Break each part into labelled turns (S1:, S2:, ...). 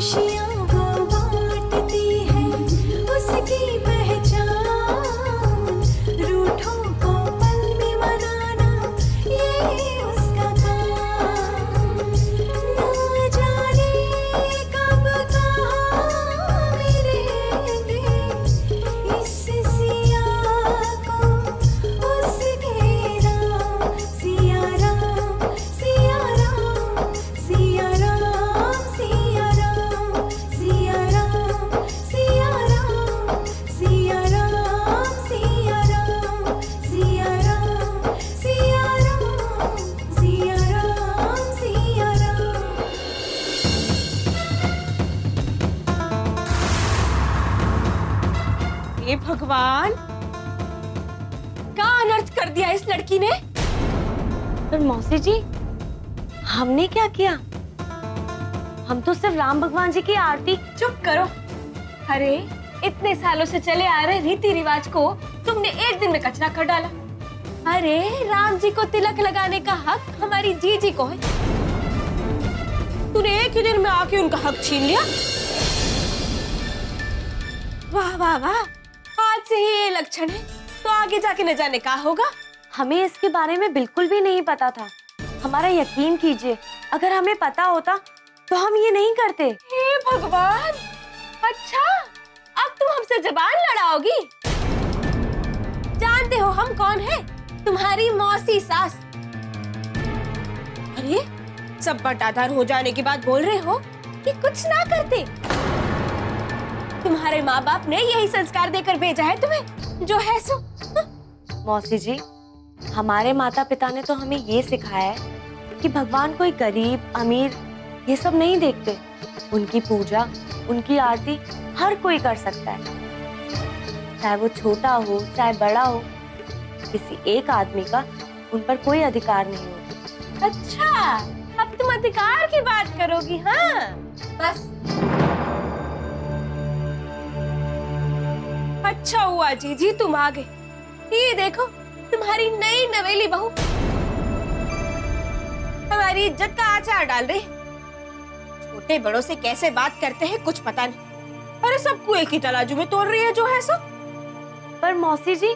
S1: खुशियाँ वो बांटती है, उसकी पहचान। रूठों को पल में मनाना, ये उसका काम। ना जाने कब कहाँ मिलेंगे इस सिया को उसके राम। सिया राम, सिया राम, सिया राम, सिया राम, सिया राम, सिया राम, सिया राम, सिया राम, सिया राम, सिया राम, सिया राम, सिया राम।
S2: हे भगवान, क्या अनर्थ कर दिया इस लड़की ने।
S3: पर मौसी जी, हमने क्या किया? हम तो सिर्फ राम भगवान जी की आरती।
S2: चुप करो। अरे इतने सालों से चले आ रहे रीति रिवाज को तुमने एक दिन में कचरा कर डाला। अरे राम जी को तिलक लगाने का हक हमारी जीजी को है, तूने एक ही दिन में आके उनका हक छीन लिया। वाह वाह वाह, आज से ही ये लक्षण है तो आगे जाके न जाने क्या होगा।
S3: हमें इसके बारे में बिल्कुल भी नहीं पता था। हमारा यकीन कीजिए, अगर हमें पता होता तो हम ये नहीं करते।
S2: हे भगवान, अच्छा अब तुम हमसे जबान लड़ाओगी। जानते हो हम कौन है? तुम्हारी मौसी सास। अरे सब बटाधार हो जाने के बाद बोल रहे हो कि कुछ ना करते। तुम्हारे माँ बाप ने यही संस्कार देकर भेजा है तुम्हें, जो है सो।
S3: मौसी जी, हमारे माता पिता ने तो हमें ये सिखाया है कि भगवान कोई गरीब अमीर ये सब नहीं देखते। उनकी पूजा, उनकी आरती हर कोई कर सकता है, चाहे वो छोटा हो चाहे बड़ा हो। किसी एक आदमी का उन पर कोई अधिकार नहीं होता।
S2: अच्छा, अब तुम अधिकार की बात करोगी? हाँ बस अच्छा हुआ जीजी तुम आ गए। ये देखो तुम्हारी नई नवेली बहू हमारी इज्जत का आचार डाल रही। छोटे बड़ों से कैसे बात करते हैं कुछ पता नहीं। अरे सबको एक ही तराजू में तोड़ रही है, जो है सो।
S3: पर मौसी जी,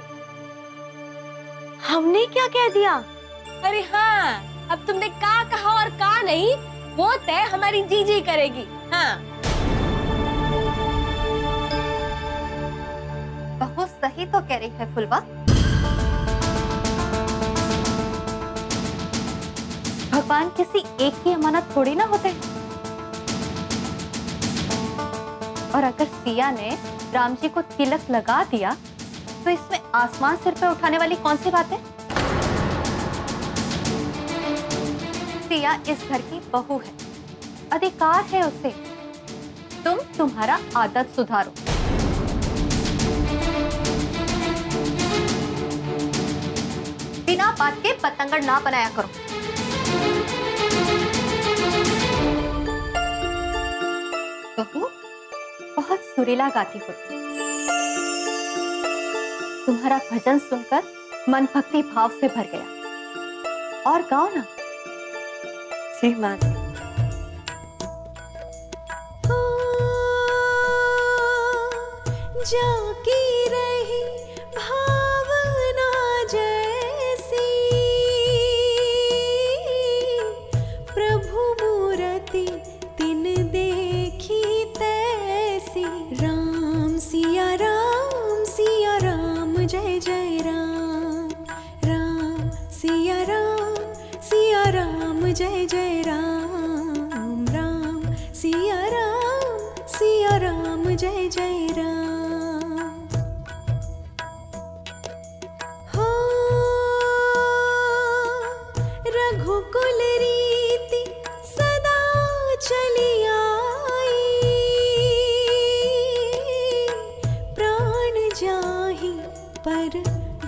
S3: हमने क्या कह दिया?
S2: अरे हाँ, अब तुमने का कहा और का नहीं वो तय हमारी जीजी करेगी। हाँ
S4: बहुत सही तो कह रही है फुलवा। भगवान किसी एक की अमानत थोड़ी ना होते हैं। और अगर सिया ने राम जी को तिलक लगा दिया तो इसमें आसमान सिर पे उठाने वाली कौन सी बात है? सिया इस घर की बहू है, अधिकार है उसे। तुम तुम्हारा आदत सुधारो। बिना बात के पतंगड़ ना बनाया करो। बहू बहुत सुरीला गाती हो। तुम्हारा भजन सुनकर मन भक्ति भाव से भर गया। और गाओ ना।
S3: जी माँ जी।
S1: जाकी रही भावना जैसी, प्रभु मूर्ति तिन देखी तैसी। राम सिया राम, सिया राम जय जय राम। राम सिया राम, सिया राम जय जय राम। राम सिया राम, सिया राम जय जय राम। हो रघुकुल रीति सदा चली आई, प्राण जाहि पर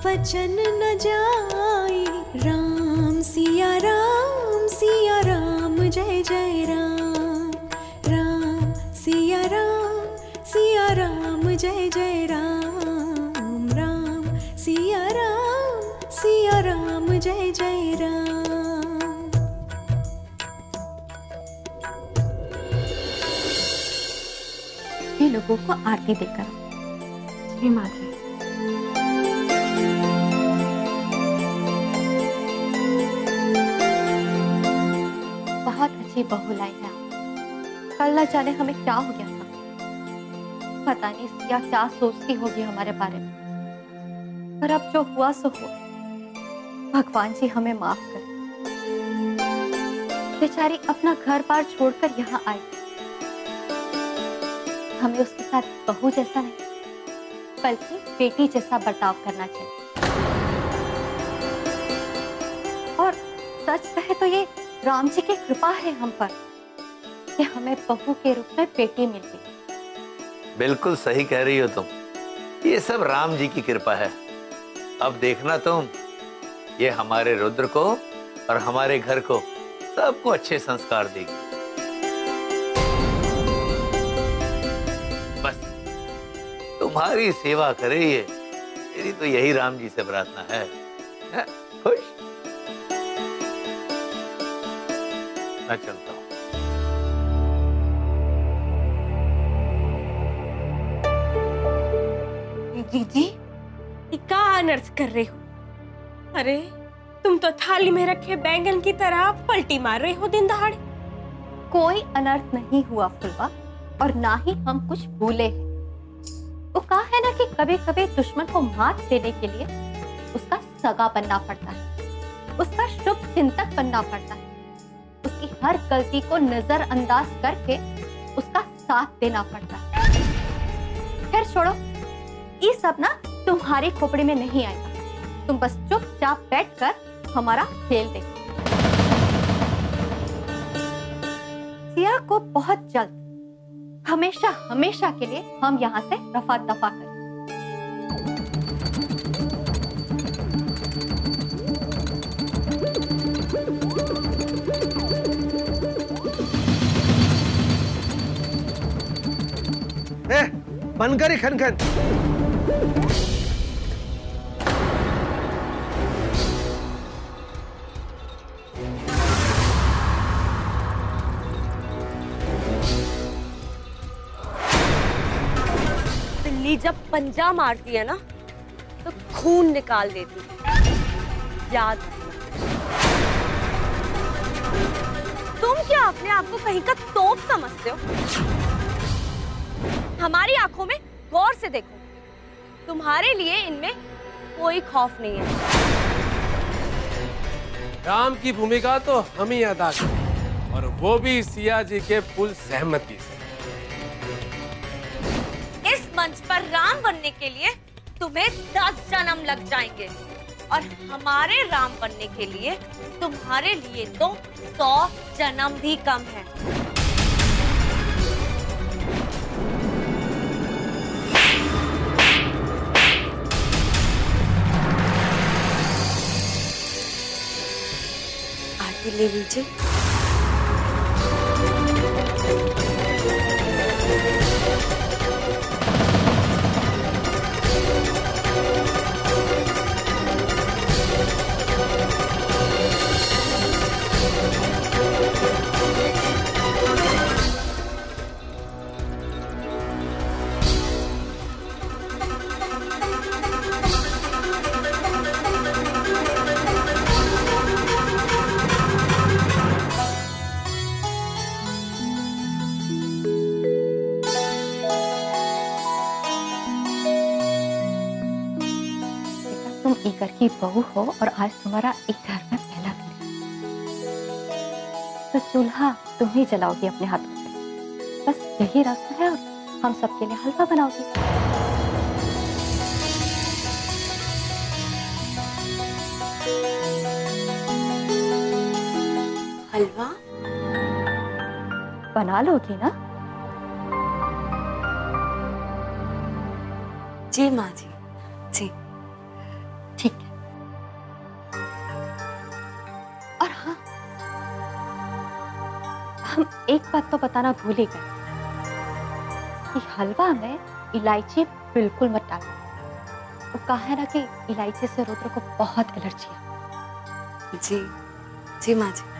S1: वचन न जाई। राम सिया राम, सिया राम जय जय राम। राम सिया राम, सिया राम जय जय राम। राम सिया राम, सिया राम जय जय राम।
S4: लोगों को आरती देकर।
S2: जी माँ जी।
S4: बहुत अच्छी बहू लाई है आप। कल न जाने हमें क्या हो गया था, पता नहीं सिया क्या सोचती होगी हमारे बारे में, पर अब जो हुआ सो हुआ। भगवान जी हमें माफ कर। बेचारी अपना घर बार छोड़कर यहाँ आई, हमें उसके साथ बहू जैसा नहीं बल्कि बेटी जैसा बर्ताव करना चाहिए। और सच कहे तो ये राम जी की कृपा है हम पर कि हमें बहू के रूप में बेटी मिल गई।
S5: बिल्कुल सही कह रही हो तुम, ये सब राम जी की कृपा है। अब देखना तुम, ये हमारे रुद्र को और हमारे घर को सबको अच्छे संस्कार देगी। बस तुम्हारी सेवा करे ये, मेरी तो यही राम जी से प्रार्थना है। खुश? मैं चलता हूँ।
S2: दीदी, ये क्या अनर्थ कर रहे हो? अरे तुम तो थाली में रखे बैंगन की तरह पलटी मार रहे हो दिन दहाड़े।
S4: कोई अनर्थ नहीं हुआ फुलवा, और ना ही हम कुछ भूले हैं। वो कहा है ना कि कभी कभी दुश्मन को मात देने के लिए उसका सगा बनना पड़ता है, उसका शुभ चिंतक बनना पड़ता है, उसकी हर गलती को नजरअंदाज करके उसका साथ देना पड़ता है। खैर छोड़ो, ये सब ना तुम्हारी खोपड़ी में नहीं आएगा। तुम बस चुपचाप बैठकर हमारा खेल देखो। सिया को बहुत जल्द, हमेशा हमेशा के लिए हम यहाँ से रफा दफा करें।
S6: बंद करी खनखन।
S3: बिल्ली जब पंजा मारती है ना तो खून निकाल देती है, याद रखना। तुम क्या अपने आप को कहीं का तोप समझते हो? हमारी आंखों में गौर से देखो, तुम्हारे लिए इनमें कोई खौफ नहीं है।
S7: राम की भूमिका तो हम ही अदा करें, और वो भी सिया जी के फुल सहमति से।
S3: इस मंच पर राम बनने के लिए तुम्हें 10 जन्म लग जाएंगे, और हमारे राम बनने के लिए तुम्हारे लिए तो 100 जन्म भी कम है। आरती ले लीजिए।
S4: तुम ईकर की बहू हो और आज तुम्हारा एक घर में पहला दिन, तो चूल्हा तुम ही जलाओगी अपने हाथों से। बस यही रास्ता है, और हम सबके लिए हलवा बनाओगी।
S3: हलवा
S4: बना लोगी ना?
S3: जी माँ जी, जी।
S4: ठीक है। और हाँ, हम एक बात तो बताना भूल ही गए कि हलवा में इलायची बिल्कुल मत डालना। वो कहा है ना कि इलायची से रुद्र को बहुत एलर्जी है।
S3: जी जी माँ जी।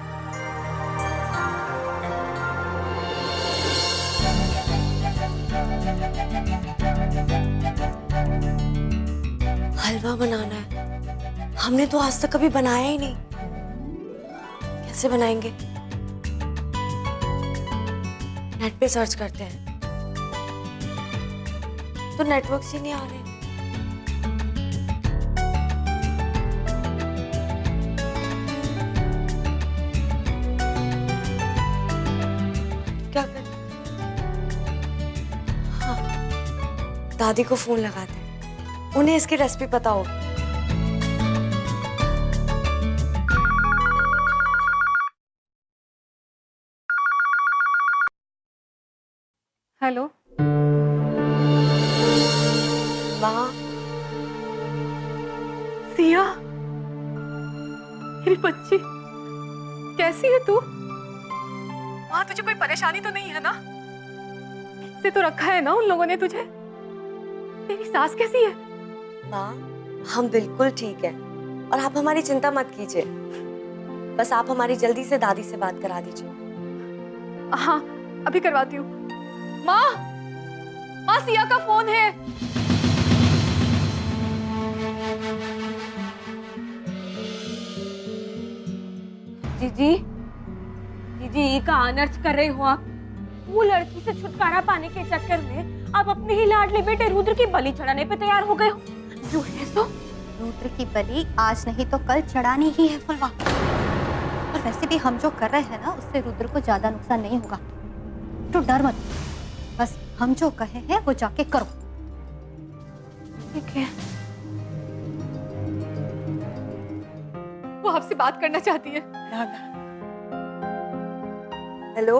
S3: हलवा बनाना है। हमने तो आज तक कभी बनाया ही नहीं। कैसे बनाएंगे? नेट पे सर्च करते हैं। तो नेटवर्क ही नहीं आ रहे। क्या करें? हाँ, दादी को फोन लगाते हैं, उन्हें इसकी रेसिपी पता होगी।
S4: हेलो
S3: माँ,
S4: सिया, मेरी बच्ची, कैसी है तू? वहां तुझे कोई परेशानी तो नहीं है ना? से तो रखा है ना उन लोगों ने तुझे? तेरी सास कैसी है?
S3: माँ, हम बिल्कुल ठीक है और आप हमारी चिंता मत कीजिए। बस आप हमारी जल्दी से दादी से बात करा दीजिए।
S4: हाँ, अभी करवाती हूँ। माँ, माँ, सिया का फोन है।
S2: जीजी, जीजी, ये का अनर्थ कर रहे हो आप? वो लड़की से छुटकारा पाने के चक्कर में आप अपने ही लाडले बेटे रुद्र की बलि चढ़ाने पे तैयार हो गए हो। जो है सो
S4: रुद्र की बलि आज नहीं तो कल चढ़ानी ही है फुलवा। और वैसे भी हम जो कर रहे हैं ना, उससे रुद्र को ज्यादा नुकसान नहीं होगा, तो डर मत। बस हम जो कहे हैं वो जाके करो।
S2: ठीक है।
S4: वो आपसे बात करना चाहती है।
S6: हेलो,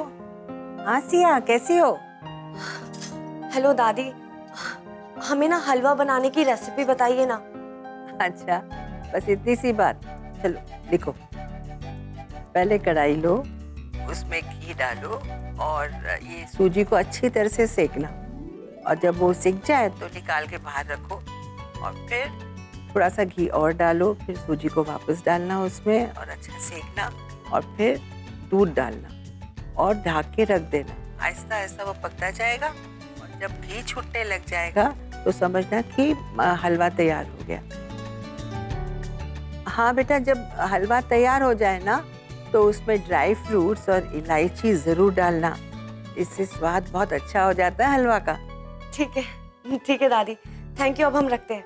S6: हाँ सिया, कैसी हो?
S3: हेलो दादी, हमें ना हलवा बनाने की रेसिपी बताइए ना।
S6: अच्छा, बस इतनी सी बात। चलो लिखो। पहले कढ़ाई लो, उसमें घी डालो और ये सूजी को अच्छी तरह से सेकना। और जब वो सिक जाए तो निकाल के बाहर रखो और फिर थोड़ा सा घी और डालो, फिर सूजी को वापस डालना उसमें और अच्छा सेकना और फिर दूध डालना और ढक के रख देना। आहिस्ता आहिस्ता वो पकता जाएगा और जब घी छूटने लग जाएगा तो समझना कि हलवा तैयार हो गया। हाँ बेटा, जब हलवा तैयार हो जाए ना तो उसमें ड्राई फ्रूट्स और इलायची जरूर डालना, इससे स्वाद बहुत अच्छा हो जाता है हलवा का।
S3: ठीक है दादी, थैंक यू। अब हम रखते हैं।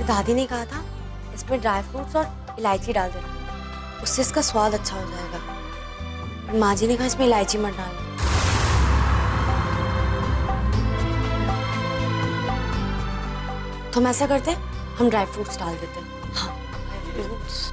S3: दादी ने कहा था इसमें ड्राई फ्रूट्स और इलायची डाल देना, उससे इसका स्वाद अच्छा हो जाएगा। माँ जी ने कहा इसमें इलायची मत डालना। तो हम ऐसा करते हैं, हम ड्राई फ्रूट्स डाल देते हैं। हाँ, ड्राई फ्रूट्स।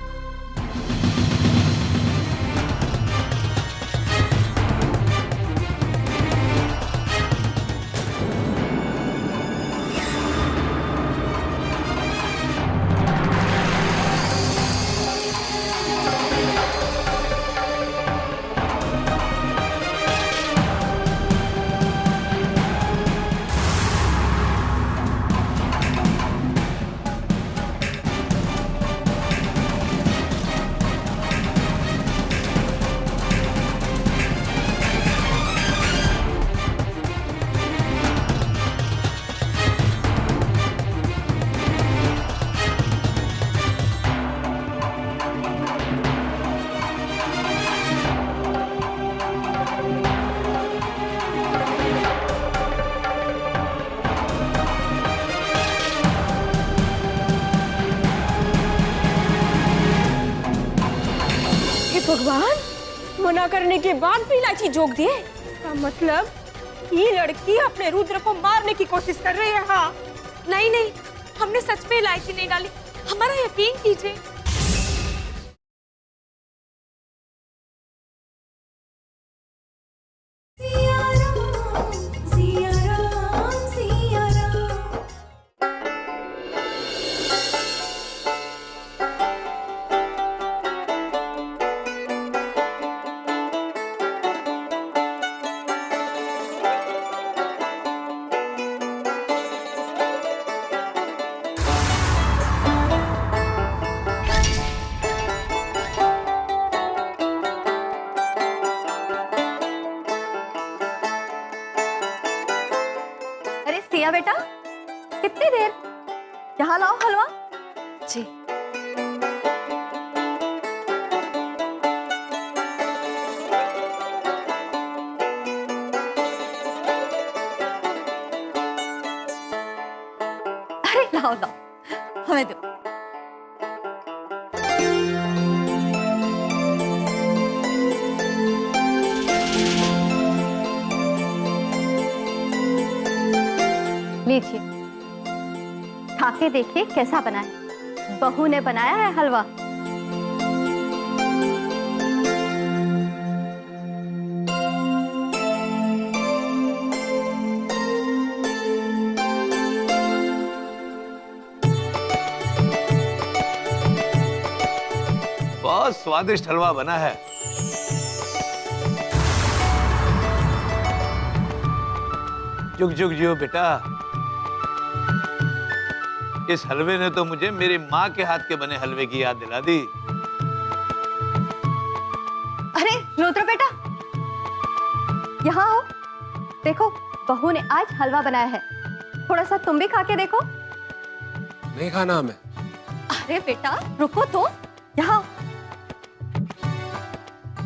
S2: भगवान, मना करने के बाद भी इलायची जोक दिए। का मतलब ये लड़की अपने रुद्र को मारने की कोशिश कर रही है। हाँ,
S1: नहीं नहीं, हमने सच में इलायची नहीं डाली, हमारा यकीन कीजिए। सिया राम, सिया राम, सिया राम।
S4: अरे सिया बेटा, कितनी देर? यहाँ लाओ हलवा।
S3: जी।
S4: अरे लाओ लाओ, हमें दो। लीजिए, खा के देखिए कैसा बना है। बहू ने बनाया है हलवा।
S5: बहुत स्वादिष्ट हलवा बना है। जुग जुग जियो बेटा। इस हलवे ने तो मुझे मेरी माँ के हाथ के बने हलवे की याद दिला दी।
S4: अरे रुद्र बेटा, यहाँ आओ। देखो, बहू ने आज हलवा बनाया है, थोड़ा सा तुम भी खा के देखो।
S7: नहीं खाना हमें।
S4: अरे बेटा रुको तो, यहाँ आओ।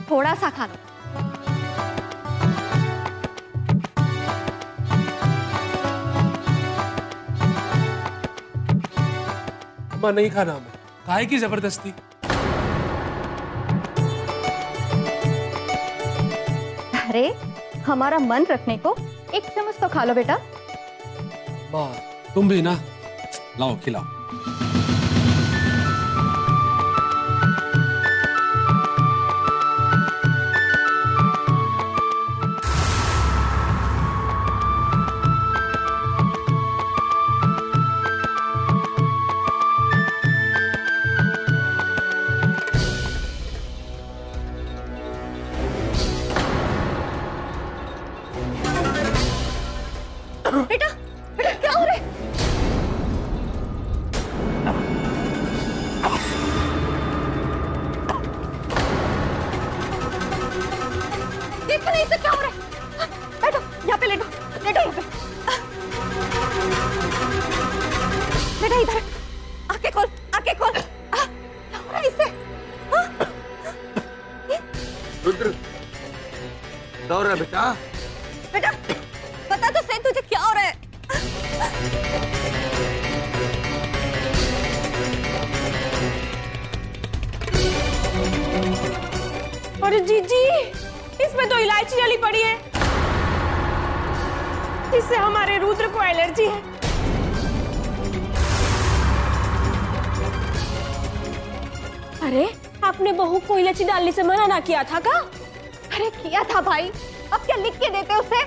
S4: थोड़ा सा खा लो।
S7: अम्मा नहीं खाना हमें, काहे की जबरदस्ती।
S4: अरे हमारा मन रखने को एक चम्मच तो खा लो बेटा।
S7: माँ तुम भी ना, लाओ खिलाओ।
S4: बेटा बेटा क्या हो रहा है? देखो नहीं तो क्या हो रहा है? बैठो यहाँ पे, लेटो लेटो यहाँ पे। बेटा इधर आके खोल, आके खोल। क्या हो रहा है इससे?
S5: रुद्र, क्या हो रहा है बेटा?
S4: बेटा बता तो सही, तुझे क्या हो रहा है?
S2: अरे जीजी, इसमें तो इलायची डली पड़ी है, इससे हमारे रुद्र को एलर्जी है। अरे आपने बहू को इलायची डालने से मना ना किया था का?
S4: अरे किया था भाई, अब क्या लिख के देते उसे?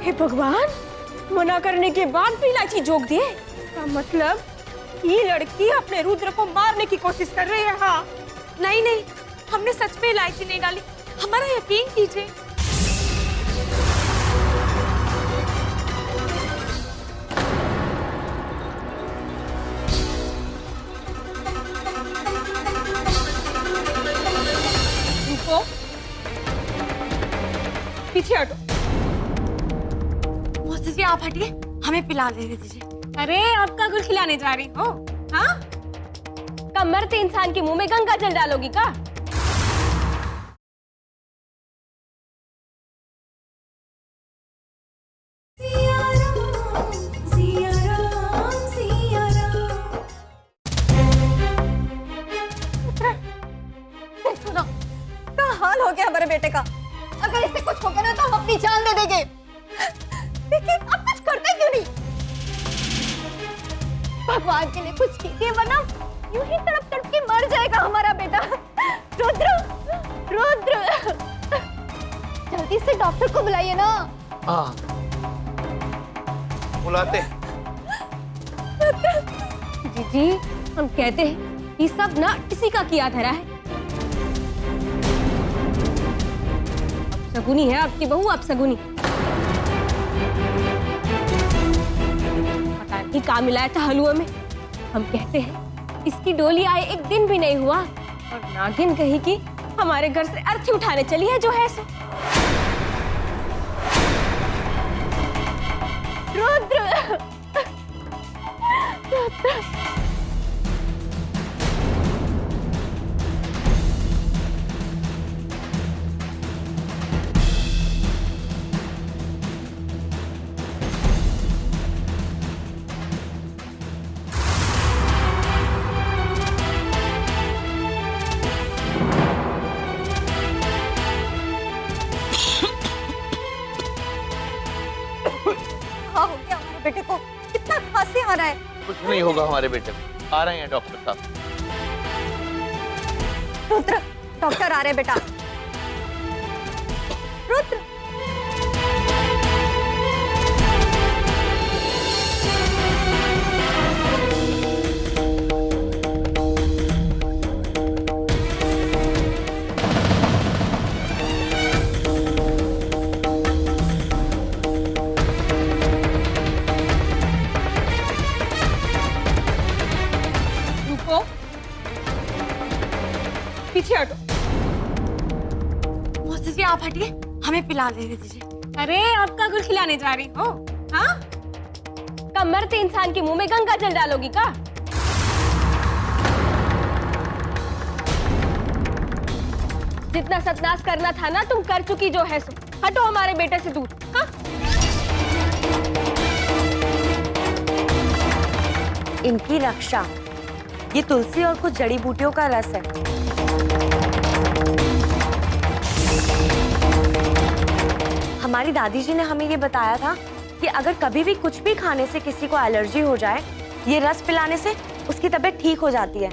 S2: हे भगवान, मना करने के बाद भी इलायची जोक दिए। का मतलब ये लड़की अपने रुद्र को मारने की कोशिश कर रही है। हाँ,
S1: नहीं नहीं, हमने सच में इलायची नहीं डाली, हमारा यकीन कीजिए।
S2: रुको, पीछे हटो।
S3: मौसी जी आप हटिए, हमें पिला देने दीजिए।
S2: अरे आपका गुल खिलाने जा रही हो? हाँ, कमर से इंसान के मुंह में गंगा जल डालोगी का?
S1: सिया राम, सिया राम,
S4: हो गया हमारे बेटे का। अगर इससे कुछ हो गया ना तो हम अपनी जान दे देंगे। देखिए आप कुछ करते क्यों नहीं? भगवान के लिए कुछ कीजिए वरना यूं ही तड़प तड़प के मर जाएगा हमारा बेटा। रुद्र, रुद्र, जल्दी से डॉक्टर को बुलाइए ना।
S5: हाँ बुलाते।
S2: जीजी हम कहते हैं ये सब ना इसी का किया धरा है। अब सगुनी है आपकी बहू, अब सगुनी। पता नहीं क्या मिलाया था हलुआ में। हम कहते हैं इसकी डोली आए एक दिन भी नहीं हुआ और नागिन कही कि हमारे घर से अर्थी उठाने चली है जो है सो। रुद्र,
S4: हाँ हो गया हमारे बेटे को। कितना खांसी आ रहा है।
S5: कुछ नहीं होगा हमारे बेटे को। आ रहे हैं डॉक्टर साहब।
S4: रुद्र, डॉक्टर आ रहे हैं बेटा। रुद्र,
S2: रुको, पीछे हटो।
S1: मौसी जी आप हटिए, हमें पिला दे दीजिए।
S2: अरे आपका गुल खिलाने जा रही हो? हाँ? कब मरते इंसान के मुंह में गंगा जल डालोगी का? जितना सत्यानाश करना था ना तुम कर चुकी जो है सो। हटो हमारे बेटे से दूर। हाँ?
S3: इनकी रक्षा ये तुलसी और कुछ जड़ी बूटियों का रस है। हमारी दादी जी ने हमें ये बताया था कि अगर कभी भी कुछ भी खाने से किसी को एलर्जी हो जाए, ये रस पिलाने से उसकी तबीयत ठीक हो जाती है।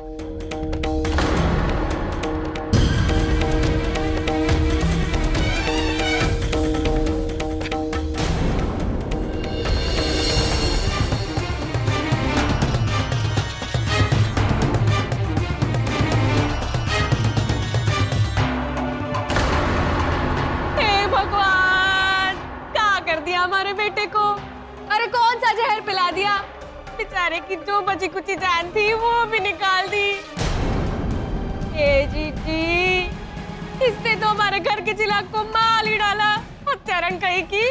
S2: हे भगवान, क्या कर दिया हमारे बेटे को? अरे कौन सा जहर पिला दिया? बेचारे की जो बची कुची जान थी वो भी निकाल दी। ए जीजी, इसने तो हमारे घर के चिराग को मार ही डाला। हत्यारण कहीं की।